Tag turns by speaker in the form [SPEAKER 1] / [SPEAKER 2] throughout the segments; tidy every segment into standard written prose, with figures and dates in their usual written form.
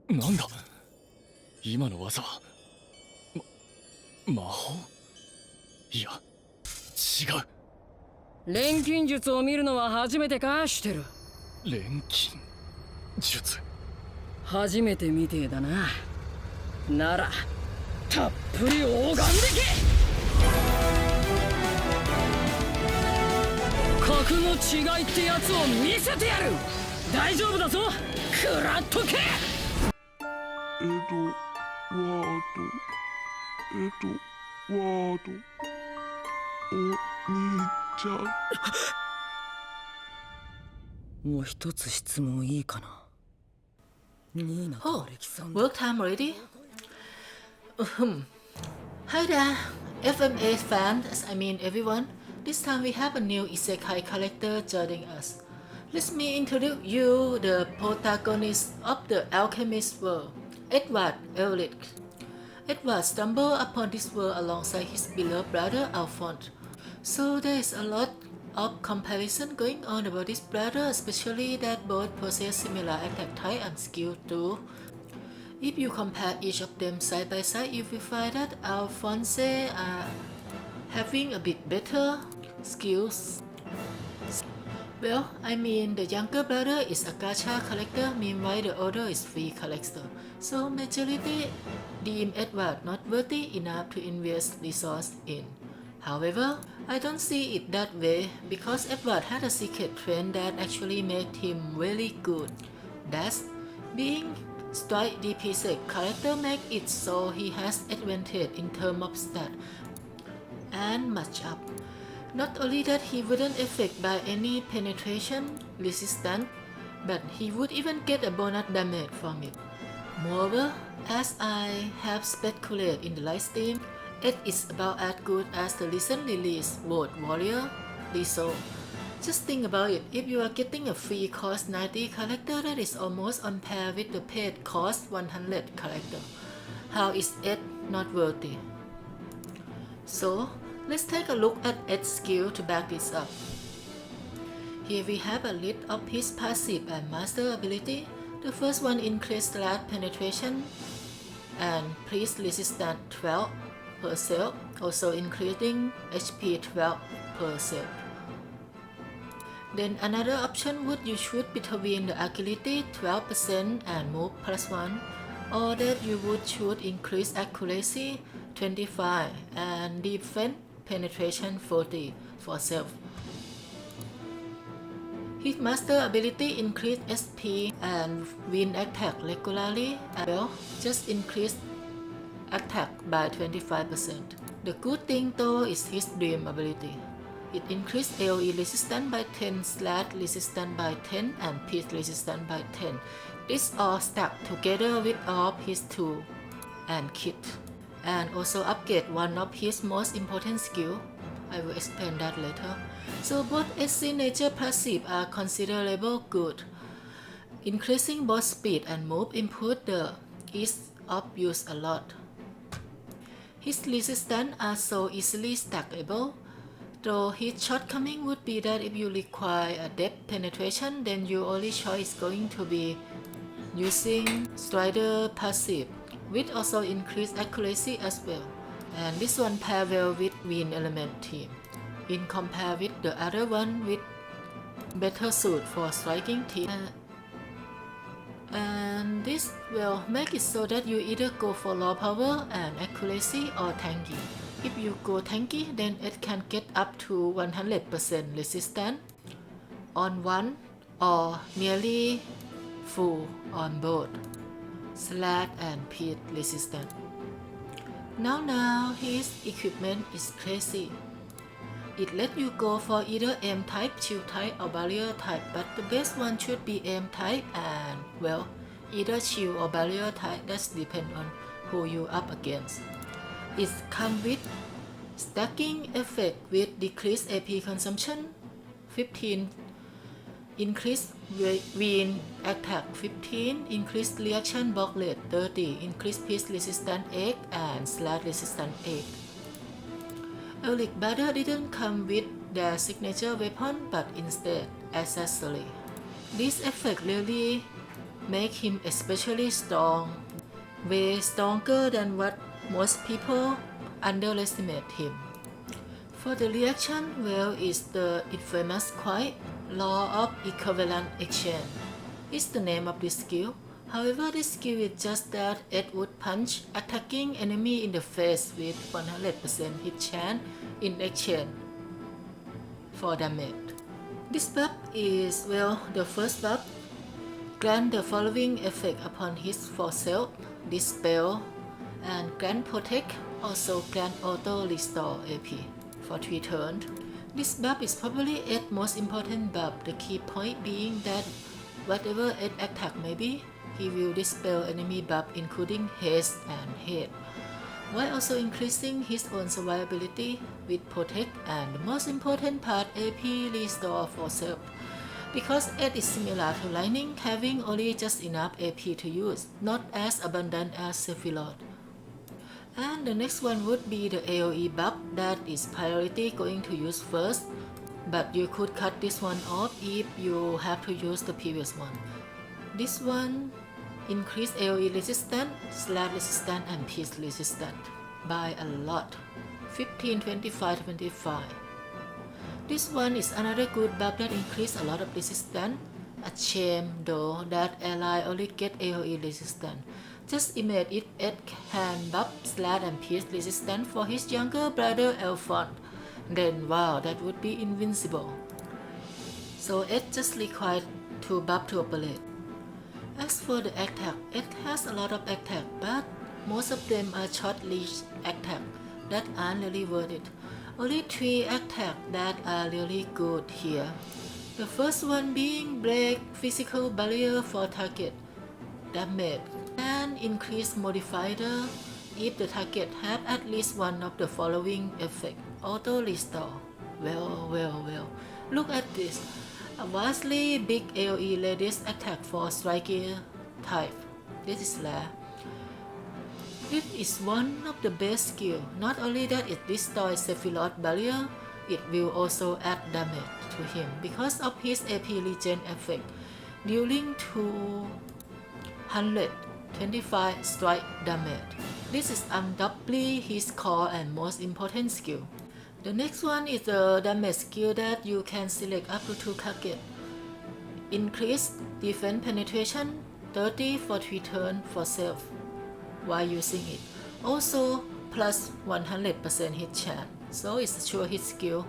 [SPEAKER 1] なんだ今の技は魔法いや違う。
[SPEAKER 2] 錬金術を見るのは初めてかしてる。
[SPEAKER 1] 錬金術
[SPEAKER 2] 初めてみてえだな。ならたっぷり拝んでけ。格の違いってやつを見せてやる。大丈夫だぞ、食らっとけ。
[SPEAKER 3] ワードお兄ちゃん。
[SPEAKER 2] もう一つ質問いいかな。ニーナとアレキサンダー。
[SPEAKER 4] Work time already? Hi there, FMA fans, I mean everyone. This time we have a new isekai character joining us. Let me introduce you the protagonist of the alchemist world, Edward Elric. Edward stumbled upon this world alongside his beloved brother Alphonse. So there is a lot of comparison going on about this brother, especially that both possess similar attack type and skill too. If you compare each of them side by side, you will find that Alphonse are having a bit better skills. Well, I mean the younger brother is a gacha character, meanwhile the older is free character. So majority deem Edward not worthy enough to invest resource in. However, I don't see it that way because Edward had a secret trend that actually made him very good. That's being strike DPS character make it so he has advantage in terms of stat and matchup. Not only that he wouldn't affect by any penetration resistance, but he would even get a bonus damage from it. Moreover, as I have speculated in the live stream, it is about as good as the recent release World Warrior Resolve. Just think about it, if you are getting a free cost 90 character that is almost on par with the paid cost 100 character, how is it not worthy? So, let's take a look at Ed's skill to back this up. Here we have a list of his passive and master ability. The first one increased slash penetration and priest resistance 12%, also increasing HP 12%. Then another option would you choose between the agility 12% and move +1, or that you would choose increase accuracy 25 and defense penetration 40 for self. His master ability increase SP and wind attack regularly, and well, just increase attack by 25%. The good thing though is his dream ability. It increased AoE resistance by 10, slash resistance by 10, and pierce resistance by 10. This all stacked together with all of his tools and kit, and also upgrade one of his most important skill. I will explain that later. So both SC nature passive are considerable good. Increasing both speed and move improve the ease of use a lot. His resistance are so easily stackable, though his shortcoming would be that if you require a depth penetration, then your only choice is going to be using Strider passive, which also increase accuracy as well. And this one pair well with wind element team, in compare with the other one with better suit for striking team. And this will make it so that you either go for raw power and accuracy or tanky. If you go tanky, then it can get up to 100% resistance on one or nearly full on both slash and pierce resistance. Now his equipment is crazy. It lets you go for either aim type, shield type or barrier type, but the best one should be aim type and well, either shield or barrier type. That depends on who you up against. It comes with stacking effect with decreased AP consumption 15, increased wind attack 15, increased reaction block rate 30, increased pierce resistance 8 and slash resistance 8. Elric Brother didn't come with their signature weapon but instead accessory. This effect really make him especially strong, way stronger than what most people underestimate him. For the reaction, well, is the infamous quite law of equivalent exchange. Is the name of this skill. However, this skill is just that it would punch attacking enemy in the face with 100% hit chance in exchange for damage. This buff is, well, the first buff. Grant the following effect upon hits for self, dispel, and grant protect, also grant auto restore AP for 3 turns. This buff is probably its most important buff, the key point being that whatever its attack may be, he will dispel enemy buff including haste and hate, while also increasing his own survivability with protect and the most important part AP restore for self. Because it is similar to lightning, having only just enough AP to use, not as abundant as Sephiroth. And the next one would be the AoE buff that is priority going to use first, but you could cut this one off if you have to use the previous one. This one increase AoE resistance, slash resistance and pierce resistance by a lot, 15, 25, 25. This one is another good buff that increase a lot of resistance. A shame though that ally only get AoE resistance. Just imagine if Ed can buff slash and pierce resistance for his younger brother Alphonse, then wow, that would be invincible. So Ed just required 2 buff to operate. As for the attack, it has a lot of attack, but most of them are short reach attack that aren't really worth it. Only 3 attacks that are really good here. The first one being break physical barrier for target damage and increase modifier if the target have at least one of the following effect. Auto restore. Well. Look at this. A vastly big AoE radius attack for striker type. This is rare. This is one of the best skills. Not only that it destroys Sephiroth barrier, it will also add damage to him because of his AP regen effect, dealing 225 strike damage. This is undoubtedly his core and most important skill. The next one is the damage skill that you can select up to 2 targets. Increase defense penetration 30 for 3 turns for self while using it. Also plus 100% hit chance. So it's a sure hit skill.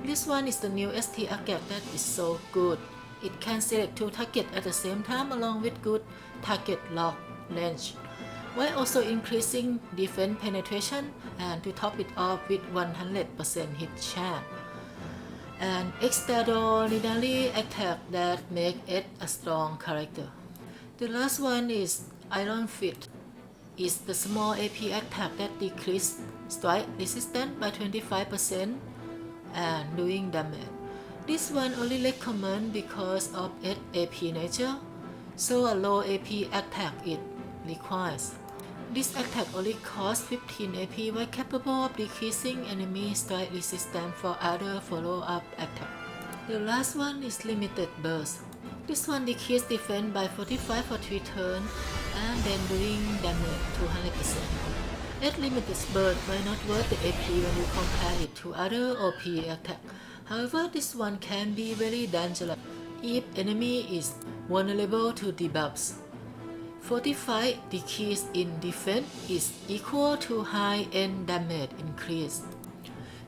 [SPEAKER 4] This one is the new ST Agate that is so good. It can select 2 targets at the same time along with good target lock range, while also increasing defense penetration and to top it off with 100% hit chance. An extraordinary attack that makes it a strong character. The last one is Iron Fist. Is the small AP attack that decreases strike resistance by 25% and doing damage. This one only recommend because of its AP nature, so a low AP attack it requires. This attack only costs 15 AP while capable of decreasing enemy strike resistance for other follow-up attacks. The last one is Limited Burst. This one decreases defense by 45 for 3 turns and then doing damage to 100%. Its Limited Burst might not worth the AP when you compare it to other OP attacks. However, this one can be very dangerous if enemy is vulnerable to debuffs. 45 decrease in defense is equal to high-end damage increase.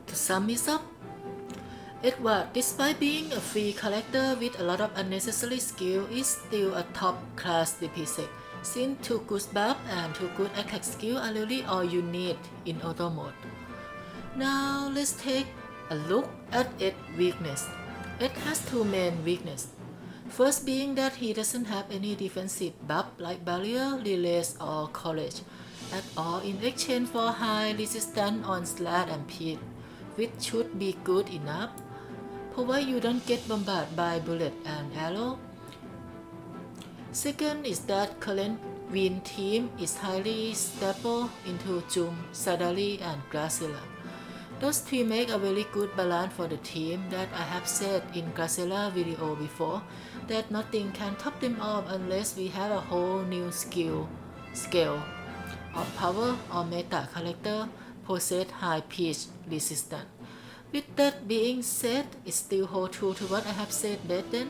[SPEAKER 4] To sum it up, Edward, despite being a free character with a lot of unnecessary skill, is still a top-class DPS, since 2 good buff and 2 good attack skill are really all you need in auto mode. Now let's take a look at its weakness. It has 2 main weaknesses. First being that he doesn't have any defensive buff like barrier, release or courage at all in exchange for high resistance on slash and pierce, which should be good enough, provided you don't get bombarded by bullet and arrow. Second is that current win team is highly stable into Jum, Sadali and Graciela. Those 3 make a very good balance for the team that I have said in Graciela video before, that nothing can top them off unless we have a whole new scale of power or meta character possess high pitch resistance. With that being said, it still holds true to what I have said back then,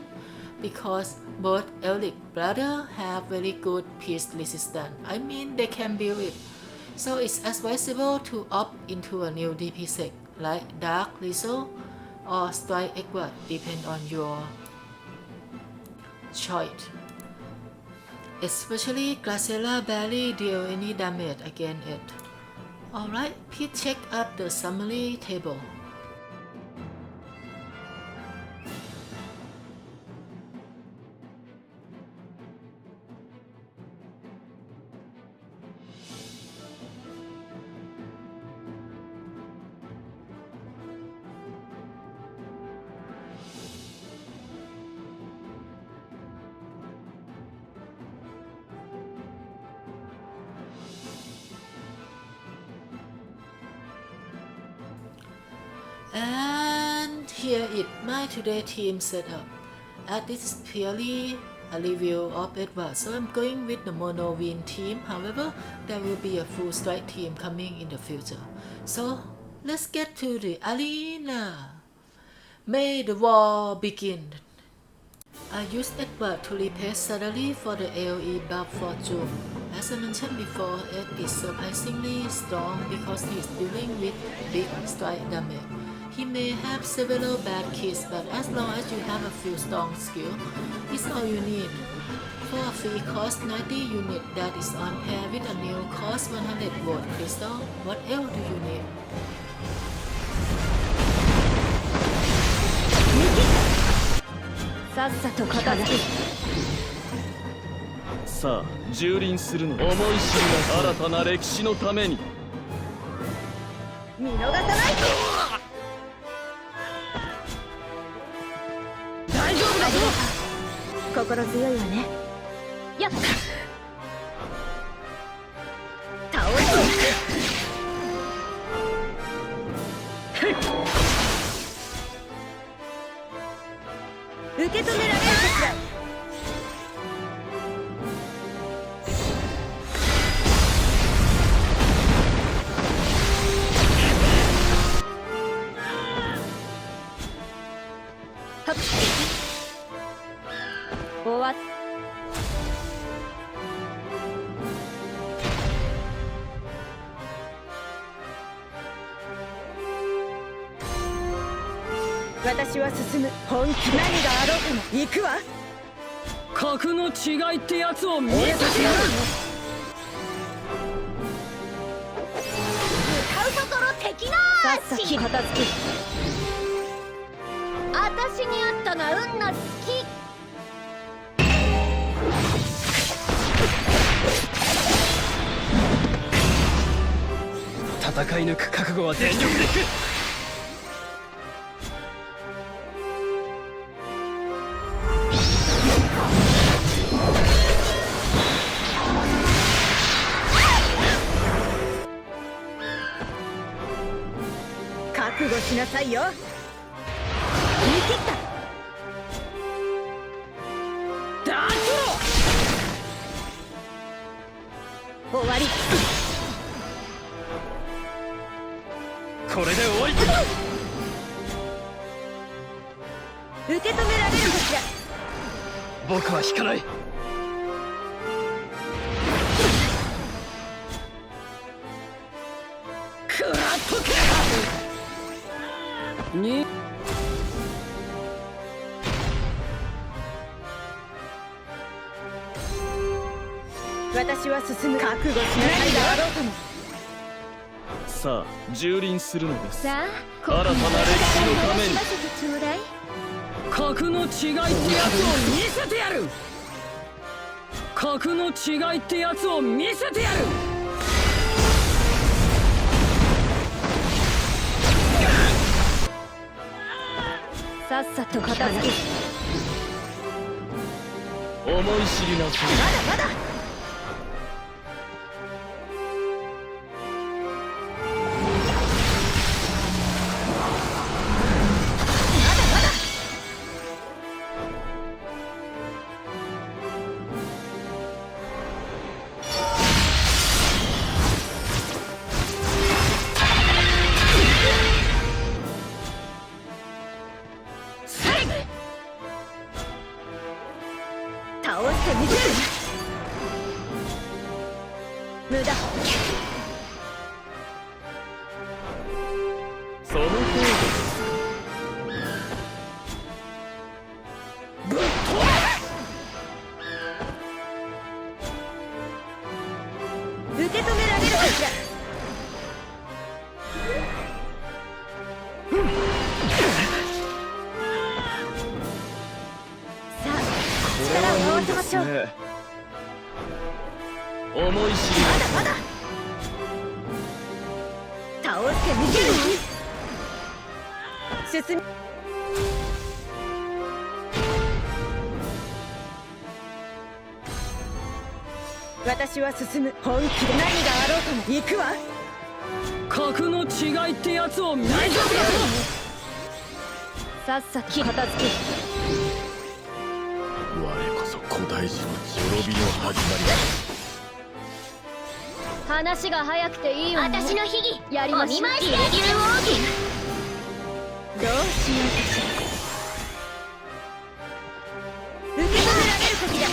[SPEAKER 4] because both Elric brothers have very good pitch resistance. I mean, they can build it. So it's advisable to opt into a new DP set like Dark Lizzo or Strike Edward, depend on your choice. Especially Glaciella barely deal any damage against it. Alright, please check out the summary table. And here is my today team setup. As this is purely a review of Edward, so I'm going with the mono win team. However, there will be a full strike team coming in the future. So let's get to the arena. May the war begin. I used Edward to replace salary for the AoE buff for June. As I mentioned before, Ed is surprisingly strong because he is dealing with big strike damage. He may have several bad kits, but as long as you have a few strong skills, it's all you need. For a free cost 90 unit that is on pair with a new cost 100 volt crystal, what else do you need?
[SPEAKER 5] さっさと片付け
[SPEAKER 1] さあ蹂躙するの思い知るな新たな歴史のために
[SPEAKER 5] 見逃さない
[SPEAKER 2] 大丈夫だぞ。
[SPEAKER 5] 心強いわねやっ倒れ受け止められるかしら終わっ私は進む本気何があろうとも行くわ
[SPEAKER 2] 格の違いってやつを見せてやる。
[SPEAKER 5] 向かうところ敵なーしさっさと片付け私にあったが運の尽き
[SPEAKER 1] 戦い抜く覚悟は全力でいく。
[SPEAKER 5] 覚悟しなさいよ見切った
[SPEAKER 2] ダート
[SPEAKER 5] 終わり
[SPEAKER 1] これで終わり。
[SPEAKER 5] 受け止められるかしら
[SPEAKER 1] 僕は引かない。
[SPEAKER 2] 食らっとけ。に
[SPEAKER 5] 私は進む覚悟しなさいだろうとも
[SPEAKER 1] さあ蹂躙するのです。
[SPEAKER 5] さあ
[SPEAKER 1] 新たな歴史のために
[SPEAKER 5] ませてちょうだい
[SPEAKER 2] 格の違いってやつを見せてやる。格の違いってやつを見せてやる。
[SPEAKER 5] さっさと片付け
[SPEAKER 1] 思い知りなさい。
[SPEAKER 5] まだまだしてみせる。無駄。
[SPEAKER 1] その程度ですか。
[SPEAKER 2] ぶっ飛
[SPEAKER 5] 受け止められるかしら。さあ、力を合わせましょう。
[SPEAKER 1] 思い知り
[SPEAKER 5] まだ倒してみせる。進み。私は進む。本気で何があろうとも行くわ。
[SPEAKER 2] 格の違いってやつを見せてやる。
[SPEAKER 5] さっさと片付ける。
[SPEAKER 1] 我こそ古代史の滅びの始まりだ。
[SPEAKER 5] 話が早くていいわね。
[SPEAKER 6] 私の秘技
[SPEAKER 5] やりましょう。
[SPEAKER 6] お見舞いしてレギュラーウォーキング。
[SPEAKER 5] どうしようかしら。受け止められるかしら。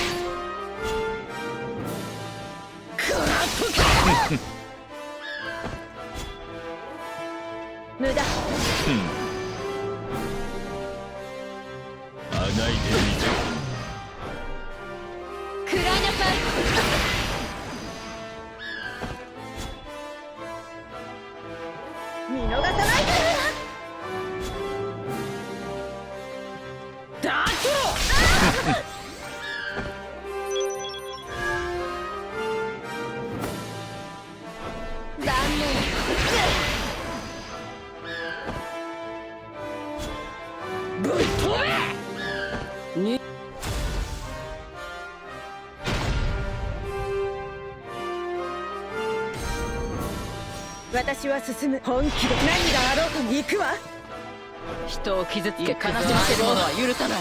[SPEAKER 5] 無駄。
[SPEAKER 1] あがいてみて。
[SPEAKER 5] 食らいなさい。見逃さないから。
[SPEAKER 2] だ
[SPEAKER 5] 残念。
[SPEAKER 2] ぶっ飛べに
[SPEAKER 5] 私は進む。本気で何があろうとも行くわ。
[SPEAKER 2] 人を傷つけ悲しませる者は許さない。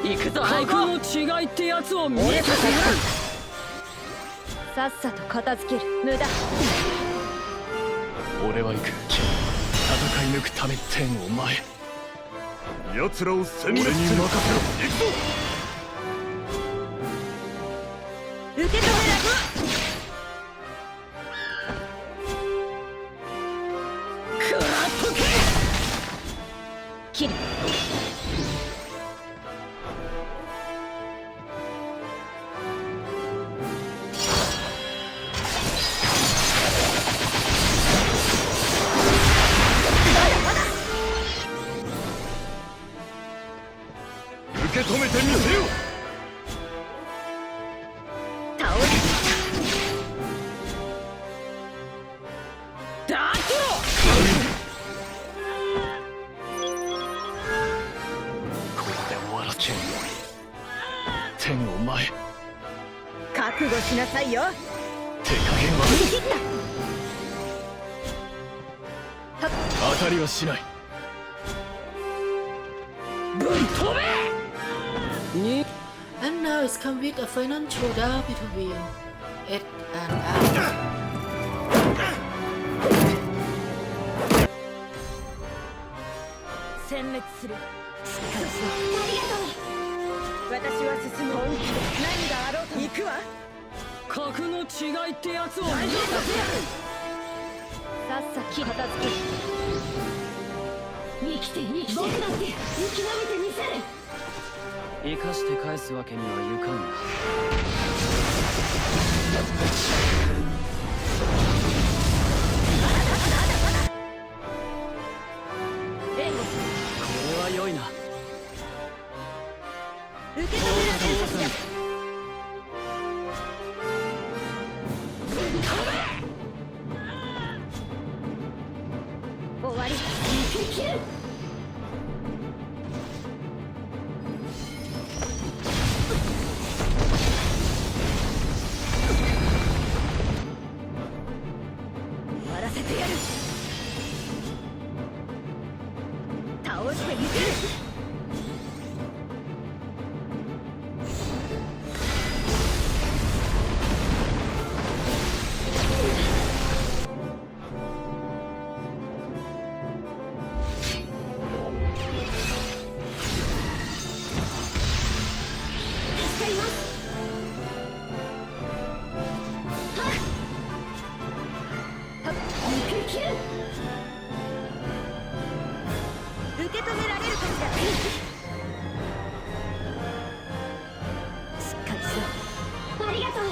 [SPEAKER 2] 行くぞ格の違いってやつを見せてやる。
[SPEAKER 5] さっさと片付ける。無駄。
[SPEAKER 1] 俺は行く。戦い抜くため天を前。奴らを殲滅する。俺に任せろ。行くぞ。
[SPEAKER 5] 受け止められる。
[SPEAKER 2] 食らっとけ。
[SPEAKER 5] 切る。
[SPEAKER 1] 受け止めてみせよ。
[SPEAKER 5] 倒れ。
[SPEAKER 2] だけろ。
[SPEAKER 1] これで終わらせん。天を前。
[SPEAKER 5] 覚悟しなさいよ。
[SPEAKER 1] 手加減は
[SPEAKER 5] 振り切った。
[SPEAKER 1] 当たりはしない。
[SPEAKER 2] ぶっ飛べ。に
[SPEAKER 4] And now it's come with a final showdown between Ed and Al.
[SPEAKER 5] 殲滅する。しっかりしろ。ありがとう。私は進む。本気で何があろうと行くわ。
[SPEAKER 2] 格の違いってやつを見せてやる。
[SPEAKER 5] さっさと片付ける。
[SPEAKER 6] 生きて僕だって生き延びてみせる。
[SPEAKER 2] 生かして返すわけにはいかんが。
[SPEAKER 5] 援護する。
[SPEAKER 2] これは良いな。
[SPEAKER 5] 受け止めなさいましら。終わり。
[SPEAKER 6] 生きる。
[SPEAKER 5] 終わらせてやる。倒してみせる。
[SPEAKER 6] 助かります。りがとう。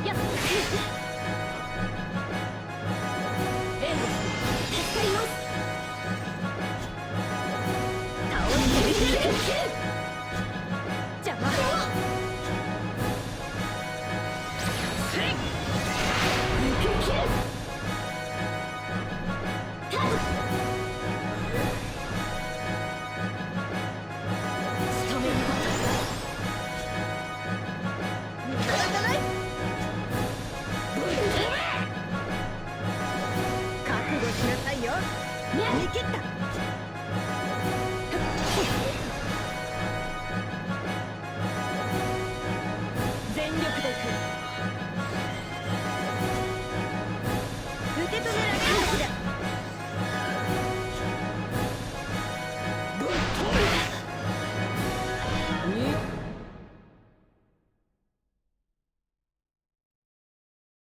[SPEAKER 6] やっ助かります。倒してみせる。邪魔。覚悟しなさいよ。見切った。